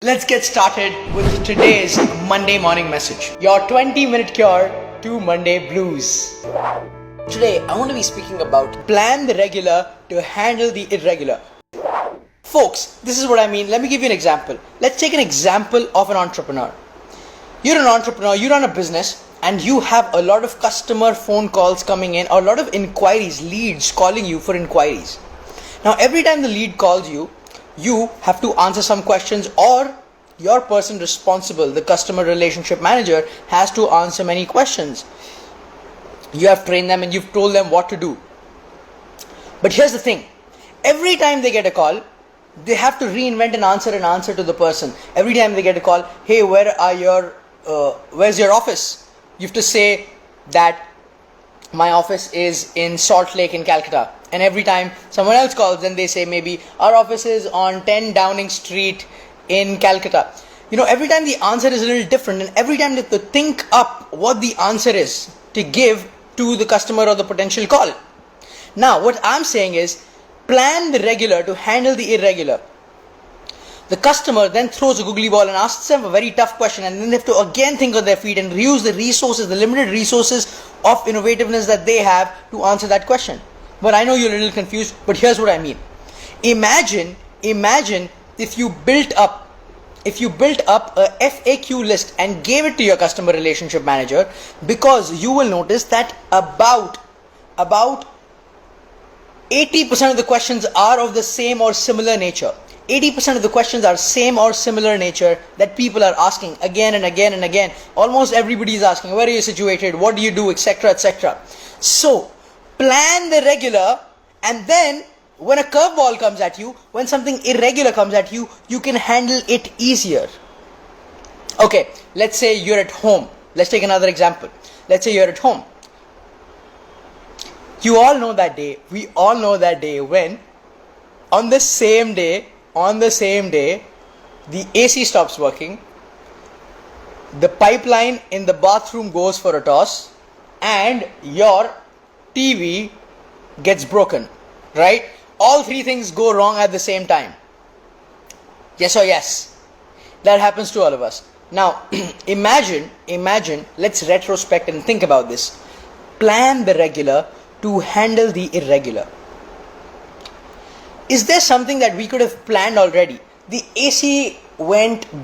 Let's get started with today's Monday morning message. Your 20-minute cure to Monday blues. Today, I want to be speaking about plan the regular to handle the irregular. Folks, this is what I mean. Let me give you an example. Let's take an example of an entrepreneur. You're an entrepreneur, you run a business, and you have a lot of customer phone calls coming in, or a lot of inquiries, leads calling you for inquiries. Now, every time the lead calls you, you have to answer some questions, or your person responsible, the customer relationship manager, has to answer many questions. You have trained them and you've told them what to do. But here's the thing. Every time they get a call, they have to reinvent an answer to the person. Every time they get a call, hey, where's your office? You have to say that my office is in Salt Lake in Calcutta. And every time someone else calls, then they say maybe our office is on 10 Downing Street in Calcutta. Every time the answer is a little different, and every time they have to think up what the answer is to give to the customer or the potential call. Now, what I'm saying is, plan the regular to handle the irregular. The customer then throws a googly ball and asks them a very tough question, and then they have to again think on their feet and reuse the resources, the limited resources of innovativeness that they have to answer that question. But I know you're a little confused, but here's what I mean. Imagine if you built up a FAQ list and gave it to your customer relationship manager, because you will notice that about 80% of the questions are of the same or similar nature. 80% of the questions are same or similar nature that people are asking again and again and again. Almost everybody is asking, where are you situated? What do you do? Etc. etc. So, plan the regular, and then when a curveball comes at you, when something irregular comes at you, you can handle it easier. Okay, let's say you're at home. Let's take another example. Let's say you're at home. You all know that day, we all know that day when on the same day, the AC stops working, the pipeline in the bathroom goes for a toss, and your TV gets broken, right? All three things go wrong at the same time. Yes or yes? That happens to all of us. Now, imagine, let's retrospect and think about this. Plan the regular to handle the irregular. Is there something that we could have planned already? The AC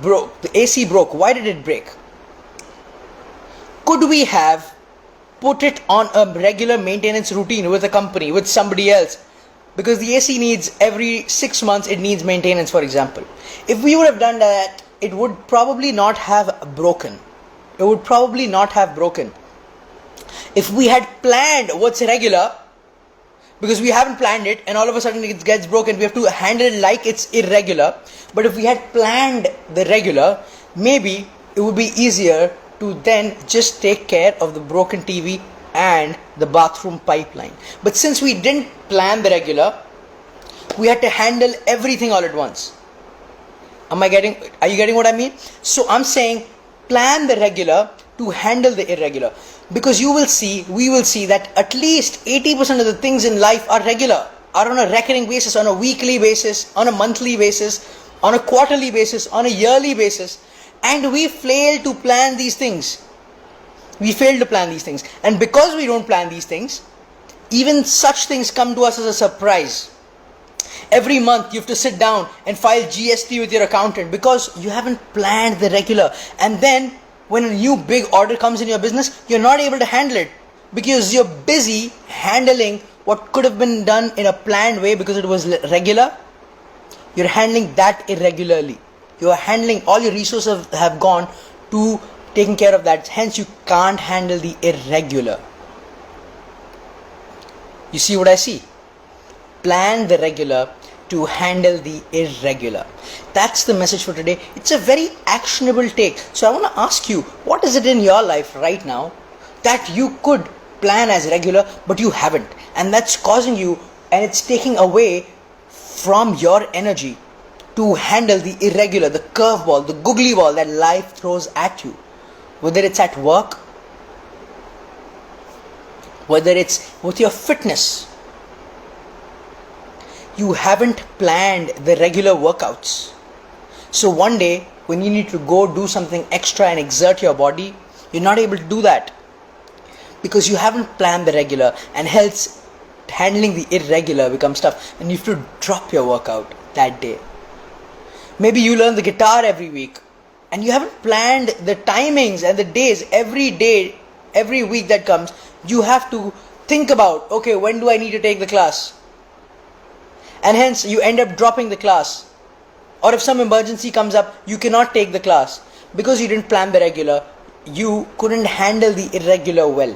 broke. The AC broke. Why did it break? Could we have put it on a regular maintenance routine with a company, with somebody else? Because the AC needs every 6 months, it needs maintenance, for example. If we would have done that, it would probably not have broken. If we had planned what's regular, because we haven't planned it and all of a sudden it gets broken, we have to handle it like it's irregular. But if we had planned the regular, maybe it would be easier to then just take care of the broken TV and the bathroom pipeline. But since we didn't plan the regular, we had to handle everything all at once. Are you getting what I mean? So I'm saying plan the regular to handle the irregular. Because we will see that at least 80% of the things in life are regular, are on a recurring basis, on a weekly basis, on a monthly basis, on a quarterly basis, on a yearly basis. And we fail to plan these things. And because we don't plan these things, even such things come to us as a surprise. Every month you have to sit down and file GST with your accountant because you haven't planned the regular. And then when a new big order comes in your business, you're not able to handle it because you're busy handling what could have been done in a planned way because it was regular. You're handling that irregularly. You are handling, all your resources have gone to taking care of that. Hence, you can't handle the irregular. You see what I see? Plan the regular to handle the irregular. That's the message for today. It's a very actionable take. So I want to ask you, what is it in your life right now that you could plan as regular but you haven't? And that's causing you, and it's taking away from your energy to handle the irregular, the curveball, the googly ball that life throws at you. Whether it's at work, whether it's with your fitness. You haven't planned the regular workouts. So one day, when you need to go do something extra and exert your body, you're not able to do that because you haven't planned the regular, and hence handling the irregular becomes tough and you have to drop your workout that day. Maybe you learn the guitar every week and you haven't planned the timings and the days. Every day, every week that comes, you have to think about, okay, when do I need to take the class? And hence you end up dropping the class. Or if some emergency comes up, you cannot take the class because you didn't plan the regular. You couldn't handle the irregular well.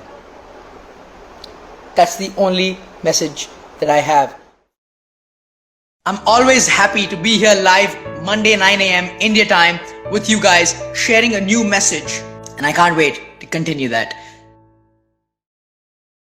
That's the only message that I have. I'm always happy to be here live Monday 9 a.m. India time with you guys, sharing a new message, and I can't wait to continue that.